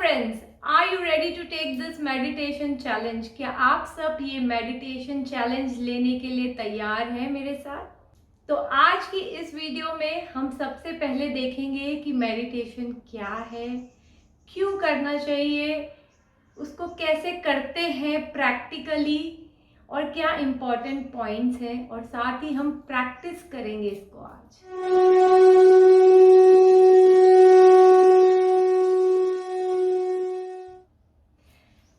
Friends, are you ready to take this meditation challenge? क्या आप सब ये मेडिटेशन चैलेंज लेने के लिए तैयार हैं मेरे साथ? तो आज की इस वीडियो में हम सबसे पहले देखेंगे कि मेडिटेशन क्या है, क्यों करना चाहिए, उसको कैसे करते हैं प्रैक्टिकली और क्या इम्पोर्टेंट पॉइंट्स हैं, और साथ ही हम प्रैक्टिस करेंगे इसको आज।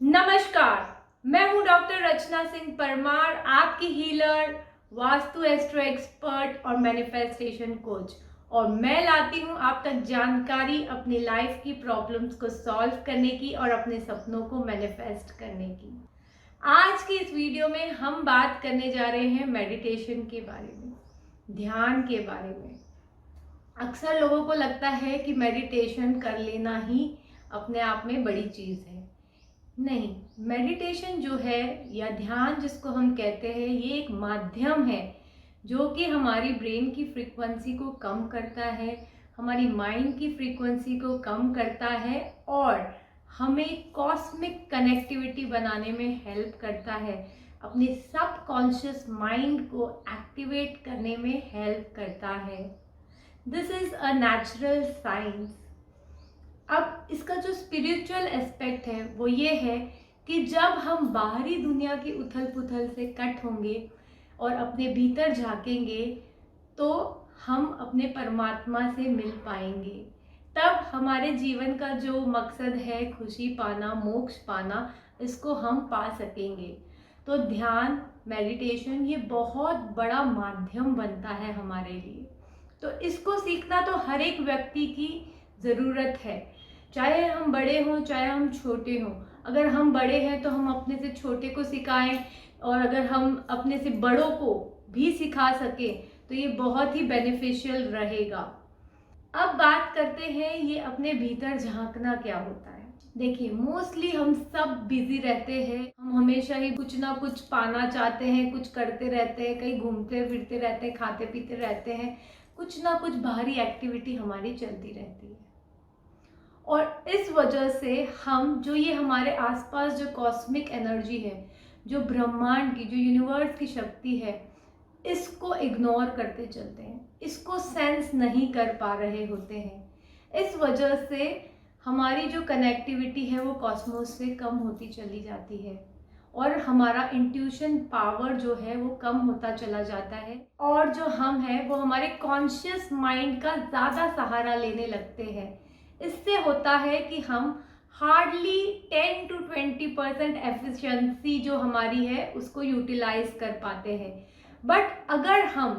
नमस्कार, मैं हूं डॉक्टर रचना सिंह परमार, आपकी हीलर, वास्तु एस्ट्रो एक्सपर्ट और मैनिफेस्टेशन कोच। और मैं लाती हूं आप तक जानकारी अपनी लाइफ की प्रॉब्लम्स को सॉल्व करने की और अपने सपनों को मैनिफेस्ट करने की। आज की इस वीडियो में हम बात करने जा रहे हैं मेडिटेशन के बारे में, ध्यान के बारे में। अक्सर लोगों को लगता है कि मेडिटेशन कर लेना ही अपने आप में बड़ी चीज़ है। नहीं, मेडिटेशन जो है या ध्यान जिसको हम कहते हैं, ये एक माध्यम है जो कि हमारी ब्रेन की फ्रीक्वेंसी को कम करता है, हमारी माइंड की फ्रीक्वेंसी को कम करता है और हमें कॉस्मिक कनेक्टिविटी बनाने में हेल्प करता है, अपने सबकॉन्शियस माइंड को एक्टिवेट करने में हेल्प करता है। This is a natural science. अब इसका जो स्पिरिचुअल एस्पेक्ट है वो ये है कि जब हम बाहरी दुनिया की उथल पुथल से कट होंगे और अपने भीतर झांकेंगे तो हम अपने परमात्मा से मिल पाएंगे। तब हमारे जीवन का जो मकसद है, खुशी पाना, मोक्ष पाना, इसको हम पा सकेंगे। तो ध्यान, मेडिटेशन ये बहुत बड़ा माध्यम बनता है हमारे लिए। तो इसको सीखना तो हर एक व्यक्ति की ज़रूरत है, चाहे हम बड़े हों चाहे हम छोटे हों। अगर हम बड़े हैं तो हम अपने से छोटे को सिखाएं, और अगर हम अपने से बड़ों को भी सिखा सकें तो ये बहुत ही बेनिफिशियल रहेगा। अब बात करते हैं ये अपने भीतर झांकना क्या होता है। देखिए, मोस्टली हम सब बिजी रहते हैं, हम हमेशा ही कुछ ना कुछ पाना चाहते हैं, कुछ करते रहते हैं, कहीं घूमते फिरते रहते हैं, खाते पीते रहते हैं, कुछ ना कुछ बाहरी एक्टिविटी हमारी चलती रहती है। और इस वजह से हम जो ये हमारे आसपास जो कॉस्मिक एनर्जी है, जो ब्रह्मांड की, जो यूनिवर्स की शक्ति है, इसको इग्नोर करते चलते हैं, इसको सेंस नहीं कर पा रहे होते हैं। इस वजह से हमारी जो कनेक्टिविटी है वो कॉस्मोस से कम होती चली जाती है और हमारा इंट्यूशन पावर जो है वो कम होता चला जाता है, और जो हम हैं वो हमारे कॉन्शियस माइंड का ज़्यादा सहारा लेने लगते हैं। इससे होता है कि हम हार्डली 10 to 20% एफिशिएंसी जो हमारी है उसको यूटिलाइज कर पाते हैं। बट अगर हम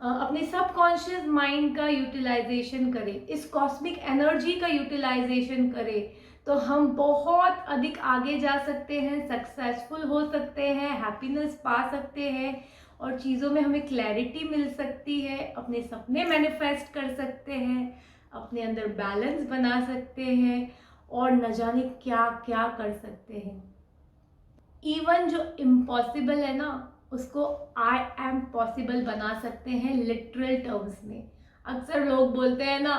अपने सबकॉन्शियस माइंड का यूटिलाइजेशन करें, इस कॉस्मिक एनर्जी का यूटिलाइजेशन करें, तो हम बहुत अधिक आगे जा सकते हैं, सक्सेसफुल हो सकते हैं, हैप्पीनेस पा सकते हैं और चीज़ों में हमें क्लैरिटी मिल सकती है, अपने सपने मैनिफेस्ट कर सकते हैं, अपने अंदर बैलेंस बना सकते हैं और न जाने क्या क्या कर सकते हैं। इवन जो इम्पॉसिबल है ना, उसको आई एम पॉसिबल बना सकते हैं लिटरल टर्म्स में। अक्सर लोग बोलते हैं ना,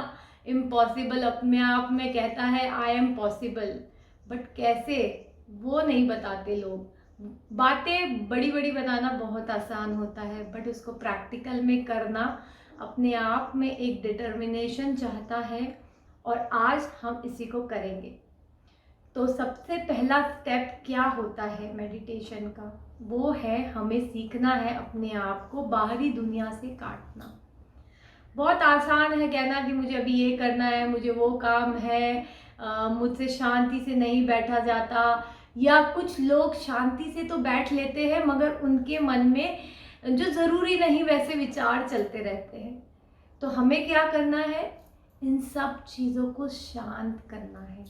इम्पॉसिबल अपने आप में कहता है आई एम पॉसिबल, बट कैसे वो नहीं बताते लोग। बातें बड़ी बड़ी बनाना बहुत आसान होता है, बट उसको प्रैक्टिकल में करना अपने आप में एक डिटर्मिनेशन चाहता है, और आज हम इसी को करेंगे। तो सबसे पहला स्टेप क्या होता है मेडिटेशन का, वो है हमें सीखना है अपने आप को बाहरी दुनिया से काटना। बहुत आसान है कहना कि मुझे अभी ये करना है, मुझे वो काम है, मुझसे शांति से नहीं बैठा जाता, या कुछ लोग शांति से तो बैठ लेते हैं मगर उनके मन में जो ज़रूरी नहीं वैसे विचार चलते रहते हैं। तो हमें क्या करना है, इन सब चीज़ों को शांत करना है,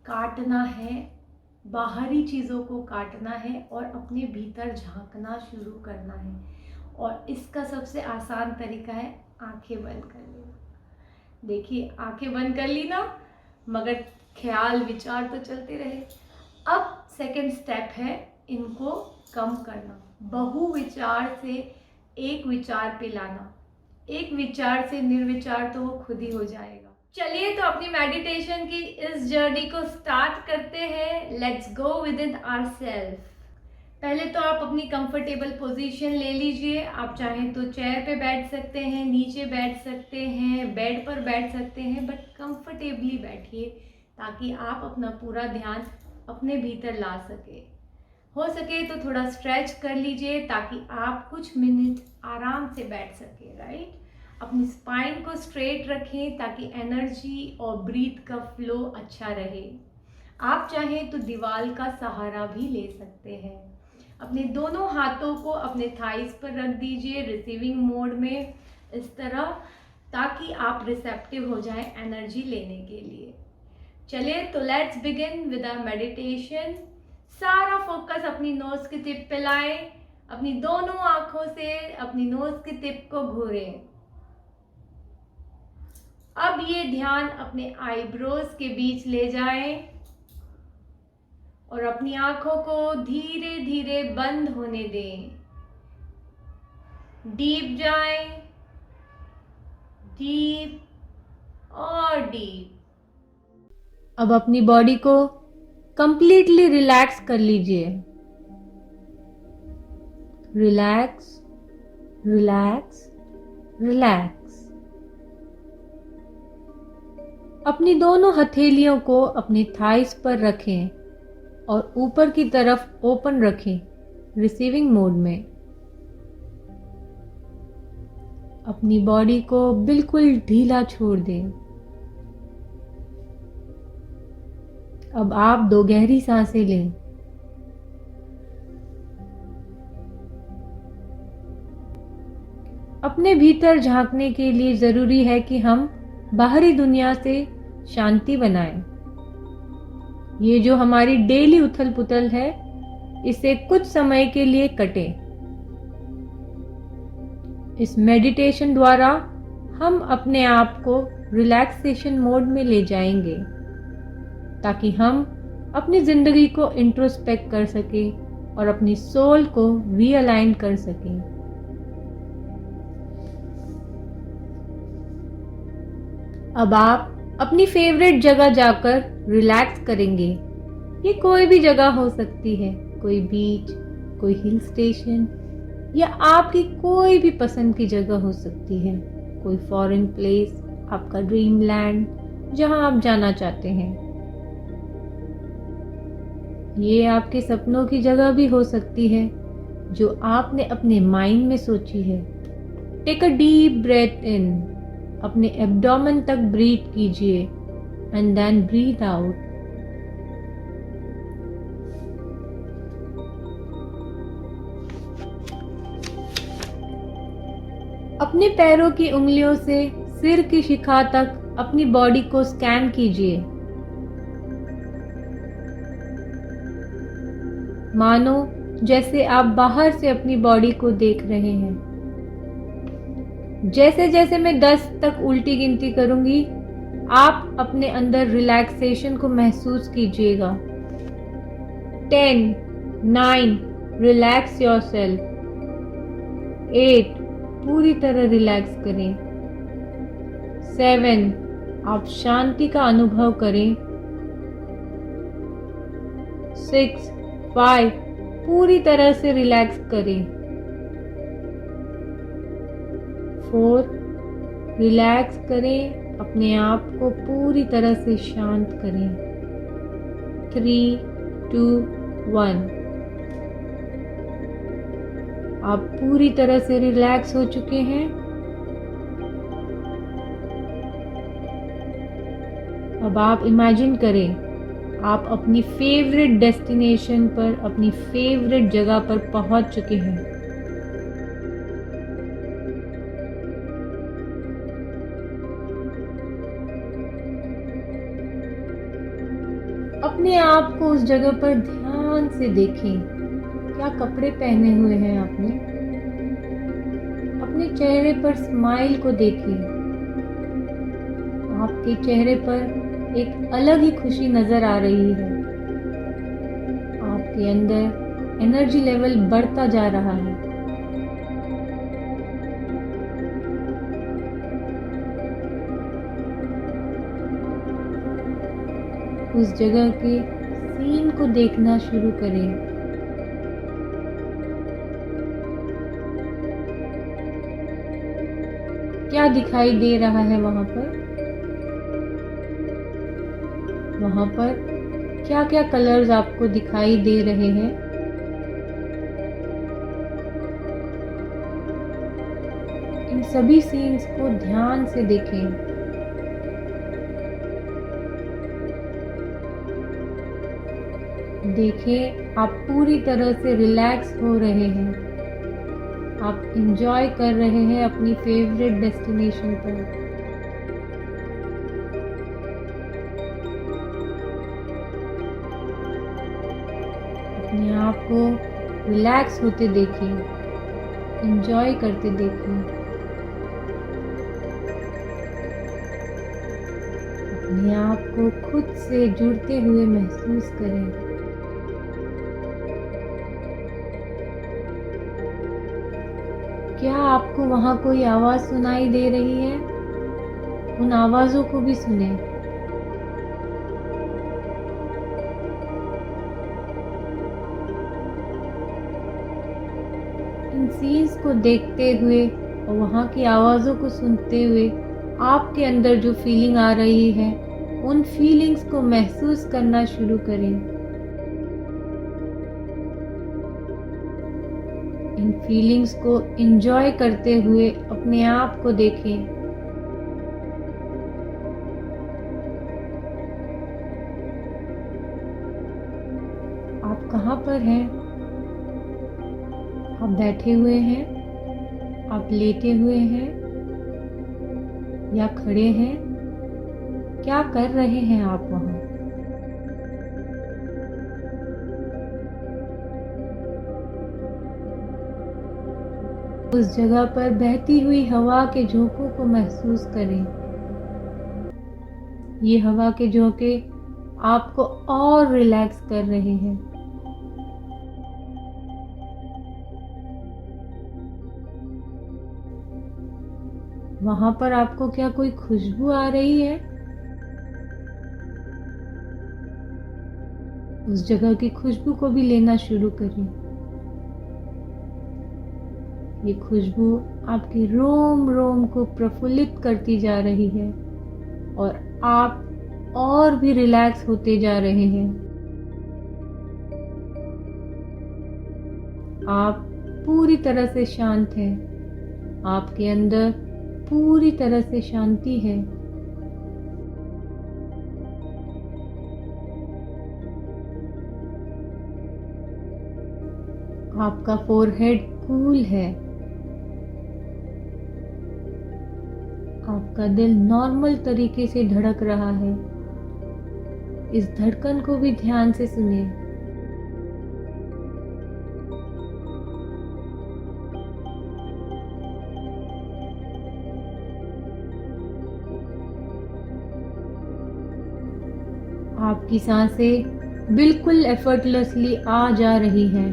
काटना है, बाहरी चीज़ों को काटना है और अपने भीतर झांकना शुरू करना है। और इसका सबसे आसान तरीका है आंखें बंद कर लेना। देखिए, आंखें बंद कर ली ना, मगर ख्याल विचार तो चलते रहे। अब सेकंड स्टेप है इनको कम करना, बहु विचार से एक विचार पे लाना। एक विचार से निर्विचार तो वो खुद ही हो जाएगा। चलिए तो अपनी मेडिटेशन की इस जर्नी को स्टार्ट करते हैं। Let's go within ourselves. पहले तो आप अपनी कंफर्टेबल पोजीशन ले लीजिए। आप चाहें तो चेयर पे बैठ सकते हैं, नीचे बैठ सकते हैं, बेड पर बैठ सकते हैं, बट कंफर्टेबली बैठिए ताकि आप अपना पूरा ध्यान अपने भीतर ला सके। हो सके तो थोड़ा स्ट्रेच कर लीजिए ताकि आप कुछ मिनट आराम से बैठ सके। राइट, अपनी स्पाइन को स्ट्रेट रखें ताकि एनर्जी और ब्रीथ का फ्लो अच्छा रहे। आप चाहें तो दीवार का सहारा भी ले सकते हैं। अपने दोनों हाथों को अपने थाइस पर रख दीजिए रिसीविंग मोड में, इस तरह, ताकि आप रिसेप्टिव हो जाएं एनर्जी लेने के लिए। चलिए तो let's begin with our meditation. सारा फोकस अपनी नोज की टिप पे लाएं। अपनी दोनों आंखों से अपनी नोज की टिप को घूरें। अब ये ध्यान अपने आईब्रोज के बीच ले जाएं और अपनी आंखों को धीरे धीरे बंद होने दें। डीप जाएं, डीप और डीप। अब अपनी बॉडी को कंप्लीटली रिलैक्स कर लीजिए। Relax, relax, relax. अपनी दोनों हथेलियों को अपनी थाइस पर रखें और ऊपर की तरफ ओपन रखें रिसीविंग मोड में। अपनी बॉडी को बिल्कुल ढीला छोड़ दें। अब आप 2 गहरी सांसें लें। अपने भीतर झांकने के लिए जरूरी है कि हम बाहरी दुनिया से शांति बनाएं। ये जो हमारी डेली उथल पुथल है, इसे कुछ समय के लिए कटे। इस मेडिटेशन द्वारा हम अपने आप को रिलैक्सेशन मोड में ले जाएंगे ताकि हम अपनी जिंदगी को इंट्रोस्पेक्ट कर सकें और अपनी सोल को रीअलाइन कर सकें। अब आप अपनी फेवरेट जगह जाकर रिलैक्स करेंगे। ये कोई भी जगह हो सकती है, कोई बीच, कोई हिल स्टेशन, या आपकी कोई भी पसंद की जगह हो सकती है। कोई फॉरेन प्लेस, आपका ड्रीम लैंड, जहां आप जाना चाहते हैं। ये आपके सपनों की जगह भी हो सकती है जो आपने अपने माइंड में सोची है। Take a deep breath in, अपने एब्डोमेन तक ब्रीथ कीजिए एंड देन ब्रीथ आउट। अपने पैरों की उंगलियों से सिर की शिखा तक अपनी बॉडी को स्कैन कीजिए। मानो जैसे आप बाहर से अपनी बॉडी को देख रहे हैं। जैसे जैसे मैं 10 तक उल्टी गिनती करूंगी, आप अपने अंदर रिलैक्सेशन को महसूस कीजिएगा। 10, 9, रिलैक्स योरसेल्फ। 8, पूरी तरह रिलैक्स करें। 7, आप शांति का अनुभव करें। 6, 5, पूरी तरह से रिलैक्स करें। 4, रिलैक्स करें, अपने आप को पूरी तरह से शांत करें। 3, 2, 1, आप पूरी तरह से रिलैक्स हो चुके हैं। अब आप इमेजिन करें, आप अपनी फेवरेट डेस्टिनेशन पर, अपनी फेवरेट जगह पर पहुंच चुके हैं। अपने आप को उस जगह पर ध्यान से देखें। क्या कपड़े पहने हुए हैं आपने? अपने चेहरे पर स्माइल को देखें। आपके चेहरे पर एक अलग ही खुशी नजर आ रही है। आपके अंदर एनर्जी लेवल बढ़ता जा रहा है। उस जगह के सीन को देखना शुरू करें। क्या दिखाई दे रहा है वहाँ पर? वहाँ पर क्या क्या कलर्स आपको दिखाई दे रहे हैं? इन सभी सीन्स को ध्यान से देखें। देखें, आप पूरी तरह से रिलैक्स हो रहे हैं। आप एंजॉय कर रहे हैं अपनी फेवरेट डेस्टिनेशन पर। अपने आप को रिलैक्स होते देखिए, एंजॉय करते देखिए। अपने आप को खुद से जुड़ते हुए महसूस करें। क्या आपको वहाँ कोई आवाज़ सुनाई दे रही है? उन आवाज़ों को भी सुने। इन सीन्स को देखते हुए और वहाँ की आवाज़ों को सुनते हुए आपके अंदर जो फीलिंग आ रही है, उन फीलिंग्स को महसूस करना शुरू करें। इन फीलिंग्स को एंजॉय करते हुए अपने आप को देखें। आप कहाँ पर हैं? आप बैठे हुए हैं? आप लेटे हुए हैं या खड़े हैं? क्या कर रहे हैं आप वहाँ? उस जगह पर बहती हुई हवा के झोंकों को महसूस करें। ये हवा के झोंके आपको और रिलैक्स कर रहे हैं। वहाँ पर आपको क्या कोई खुशबू आ रही है? उस जगह की खुशबू को भी लेना शुरू करें। ये खुशबू आपके रोम रोम को प्रफुल्लित करती जा रही है और आप और भी रिलैक्स होते जा रहे हैं। आप पूरी तरह से शांत हैं। आपके अंदर पूरी तरह से शांति है। आपका फोरहेड कूल है। आपका दिल नॉर्मल तरीके से धड़क रहा है। इस धड़कन को भी ध्यान से सुनिए। आपकी सांसें बिल्कुल एफर्टलेसली आ जा रही हैं।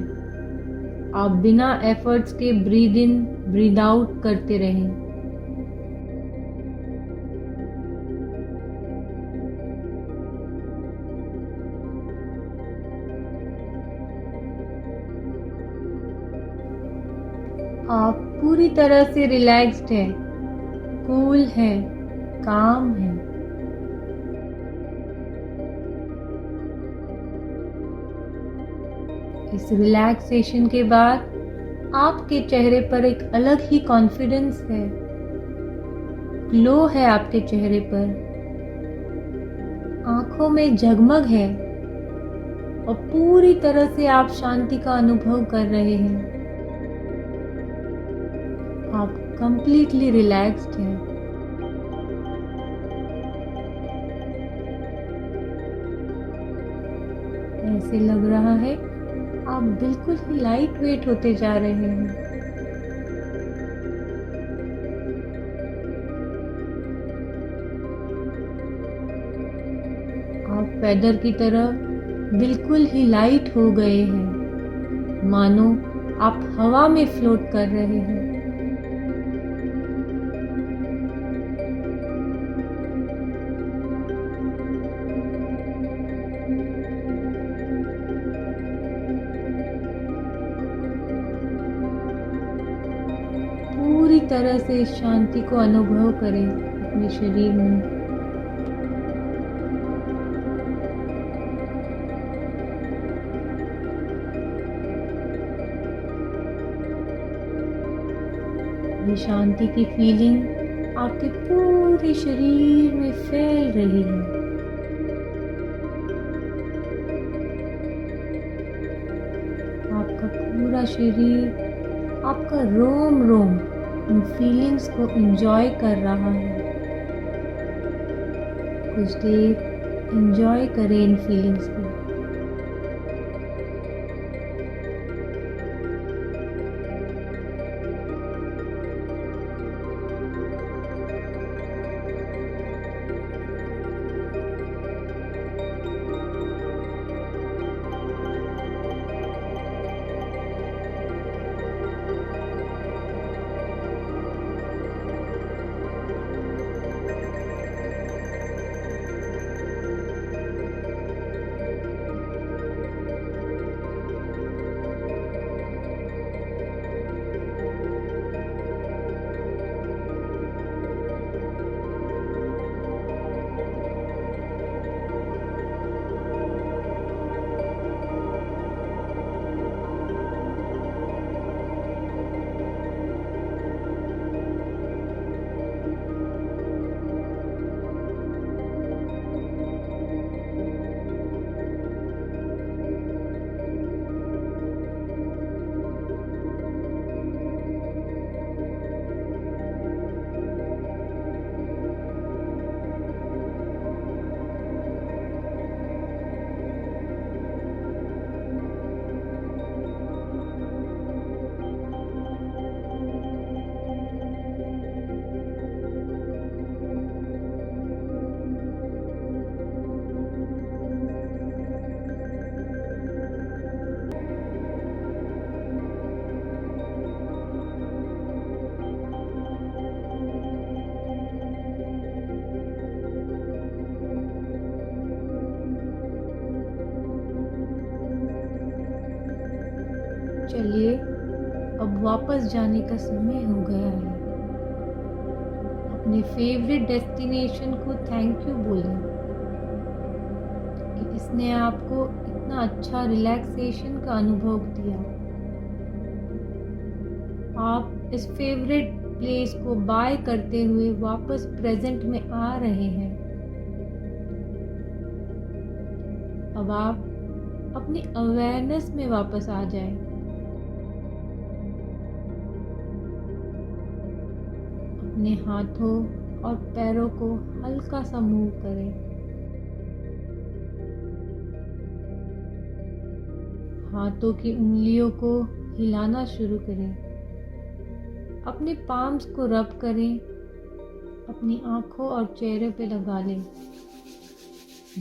आप बिना एफर्ट्स के ब्रीद इन ब्रीद आउट करते रहें। आप पूरी तरह से रिलैक्स्ड हैं, कूल हैं, काम हैं। इस रिलैक्सेशन के बाद आपके चेहरे पर एक अलग ही कॉन्फिडेंस है, ग्लो है आपके चेहरे पर, आंखों में जगमग है और पूरी तरह से आप शांति का अनुभव कर रहे हैं। आप कंप्लीटली रिलैक्स्ड हैं। ऐसे लग रहा है आप बिल्कुल ही लाइट वेट होते जा रहे हैं। आप फेदर की तरह बिल्कुल ही लाइट हो गए हैं, मानो आप हवा में फ्लोट कर रहे हैं। तरह से इस शांति को अनुभव करें अपने शरीर में। ये शांति की फीलिंग आपके पूरे शरीर में फैल रही है। आपका पूरा शरीर, आपका रोम रोम इन फीलिंग्स को एंजॉय कर रहा है। कुछ देर एंजॉय करें इन फीलिंग्स को। चलिए अब वापस जाने का समय हो गया है। अपने फेवरेट डेस्टिनेशन को थैंक यू बोलें कि इसने आपको इतना अच्छा रिलैक्सेशन का अनुभव दिया। आप इस फेवरेट प्लेस को बाय करते हुए वापस प्रेजेंट में आ रहे हैं। अब आप अपनी अवेयरनेस में वापस आ जाएं। अपने हाथों और पैरों को हल्का सा मूव करें। हाथों की उंगलियों को हिलाना शुरू करें। अपने पाम्स को रब करें। अपनी आंखों और चेहरे पे लगा लें।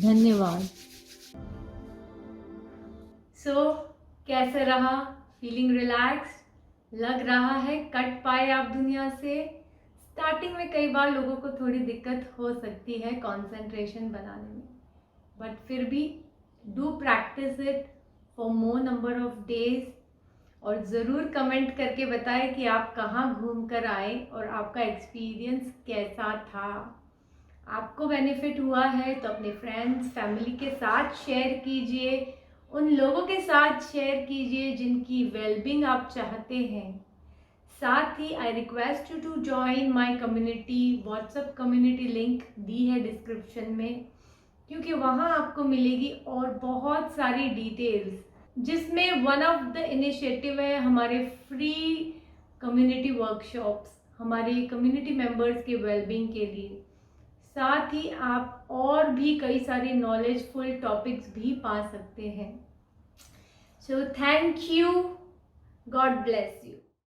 धन्यवाद। कैसा रहा? Feeling relaxed? लग रहा है कट पाए आप दुनिया से? स्टार्टिंग में कई बार लोगों को थोड़ी दिक्कत हो सकती है कंसंट्रेशन बनाने में, बट फिर भी do practice it for more number of days और ज़रूर कमेंट करके बताएं कि आप कहाँ घूम कर आए और आपका एक्सपीरियंस कैसा था। आपको बेनिफिट हुआ है तो अपने फ्रेंड्स फैमिली के साथ शेयर कीजिए, उन लोगों के साथ शेयर कीजिए जिनकी वेलबींग आप चाहते हैं। साथ ही I request you to join my community. WhatsApp community link दी है डिस्क्रिप्शन में, क्योंकि वहाँ आपको मिलेगी और बहुत सारी डिटेल्स, जिसमें वन ऑफ द इनिशिएटिव है हमारे फ्री कम्युनिटी वर्कशॉप्स हमारे कम्युनिटी मेंबर्स के वेलबींग के लिए। साथ ही आप और भी कई सारे नॉलेजफुल टॉपिक्स भी पा सकते हैं। So thank you, God bless you.